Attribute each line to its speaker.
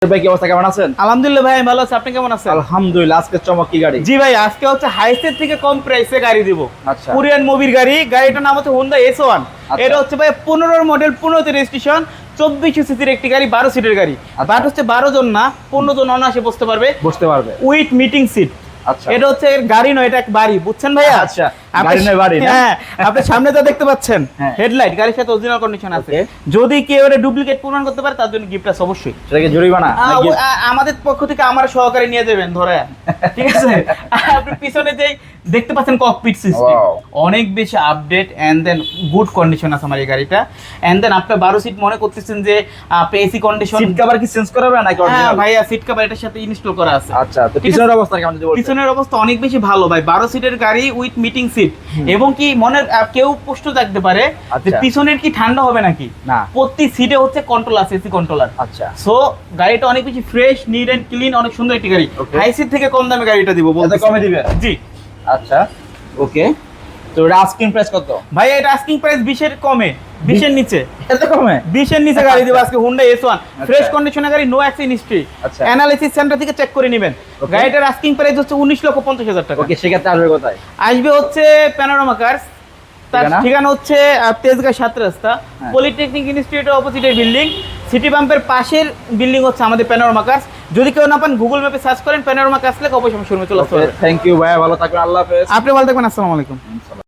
Speaker 1: ভাই কি অবস্থা, কেমন আছেন?
Speaker 2: আলহামদুলিল্লাহ ভাই, ভালো আছি। আপনি কেমন আছেন?
Speaker 1: আলহামদুলিল্লাহ। আজকে চমক কি গাড়ি?
Speaker 2: জি ভাই, আজকে হচ্ছে হাইসের থেকে কম প্রাইসে গাড়ি দিব।
Speaker 1: আচ্ছা।
Speaker 2: কোরিয়ান মুভির গাড়ি। গাড়িটার নাম হচ্ছে হোন্ডা S1। এটা হচ্ছে ভাই 15 মডেল, 15তে রেজিস্ট্রেশন, 2400 সিসির একটি গাড়ি, 12 সিটের গাড়ি। বাট হচ্ছে 12 জন না, 15 জন অনায়াসে বসতে পারবে।
Speaker 1: বসতে পারবে
Speaker 2: উইথ মিটিং সিট।
Speaker 1: আচ্ছা।
Speaker 2: এটা হচ্ছে এর গাড়ি নয়, এটা এক বাড়ি, বুঝছেন ভাইয়া?
Speaker 1: আচ্ছা, গাড়ি নয় বাড়ি না?
Speaker 2: হ্যাঁ, আপনি সামনে যা দেখতে পাচ্ছেন
Speaker 1: হ্যাঁ।
Speaker 2: হেডলাইট গাড়ির সাথে অরিজিনাল কন্ডিশন আছে।
Speaker 1: Okay.
Speaker 2: যদি কেউ এটা ডুপ্লিকেট প্রমাণ করতে পারে তার জন্য গিফট আছে অবশ্যই।
Speaker 1: সেটাকে জরিমানা নাকি?
Speaker 2: আমাদের পক্ষ থেকে আমার সহকারে নিয়ে যাবেন ধরে, ঠিক আছে? আপনি পিছনে যে দেখতে পাচ্ছেন ককপিট সিস্টেম,
Speaker 1: Wow.
Speaker 2: অনেক বেশি update and then good condition আছে আমার এই গাড়িটা। এন্ড দেন আপনি 12 সিট মনে করতেছেন যে এসি কন্ডিশন।
Speaker 1: সিট কভার কি চেঞ্জ করাবে নাকি
Speaker 2: হ্যাঁ
Speaker 1: অরিজিনাল?
Speaker 2: ভাইয়া, সিট কভার এটার সাথে ইনস্টল করা আছে।
Speaker 1: আচ্ছা, তো
Speaker 2: ঠিক আছে?
Speaker 1: পিছনের অবস্থা কেমন যদি বলতেন?
Speaker 2: পিছনের অবস্থা অনেক বেশি ভালো ভাই, 12 সিটের গাড়ি উইথ মিটিং সিট। এবং কি মনের কেউ প্রশ্ন থাকতে পারে যে
Speaker 1: আচ্ছা।
Speaker 2: পিছনের কি ঠান্ডা হবে নাকি?
Speaker 1: না।
Speaker 2: প্রতি সিটে হচ্ছে কন্ট্রোল আছে, এসি কন্ট্রোলার।
Speaker 1: আচ্ছা।
Speaker 2: সো গাড়িটা অনেক বেশি ফ্রেশ, নিট এন্ড ক্লিন, অনেক সুন্দর একটি গাড়ি।
Speaker 1: Okay.
Speaker 2: হাই সিট থেকে কম দামে গাড়িটা দিব বলতে।
Speaker 1: এত কমে দিবেন?
Speaker 2: জি
Speaker 1: আচ্ছা, ওকে। তো এটা আস্কিং প্রাইস কত?
Speaker 2: ভাই, এটা আস্কিং প্রাইস 20 এর কমে, 20 এর নিচে।
Speaker 1: এত কমে?
Speaker 2: 20 এর নিচে গাড়ি দিব আজকে হোন্ডা S1 ফ্রেশ কন্ডিশনের গাড়ি, নো অ্যাক্সিডেন্ট হিস্ট্রি।
Speaker 1: আচ্ছা।
Speaker 2: অ্যানালিসিস সেন্টার থেকে চেক করে নেবেন।
Speaker 1: Okay.
Speaker 2: গাড়িটার আস্কিং প্রাইস হচ্ছে 19,50,000 টাকা।
Speaker 1: ওকে, সেক্ষেত্রে আসবে কোথায়?
Speaker 2: আসবে হচ্ছে প্যানোরামা কার্স। তার
Speaker 1: ঠিকানা?
Speaker 2: ঠিকানা হচ্ছে তেজগাঁ 7 রাস্তা,
Speaker 1: হ্যাঁ।
Speaker 2: পলিটেকনিক ইনস্টিটিউটের অপোজিটের বিল্ডিং, সিটি পাম্পের পাশের বিল্ডিং হচ্ছে আমাদের প্যানোরামা কার্স। যদি কেউ না পান গুগল ম্যাপে সার্চ করেন প্যানোরামা কার্স লেখা, অবশ্যই শোরুমে চলে আসতে পারবেন।
Speaker 1: থ্যাংক ইউ ভাই, ভালো থাকবেন, আল্লাহ হাফেজ।
Speaker 2: আপনি ভালো থাকবেন, আসসালামু আলাইকুম।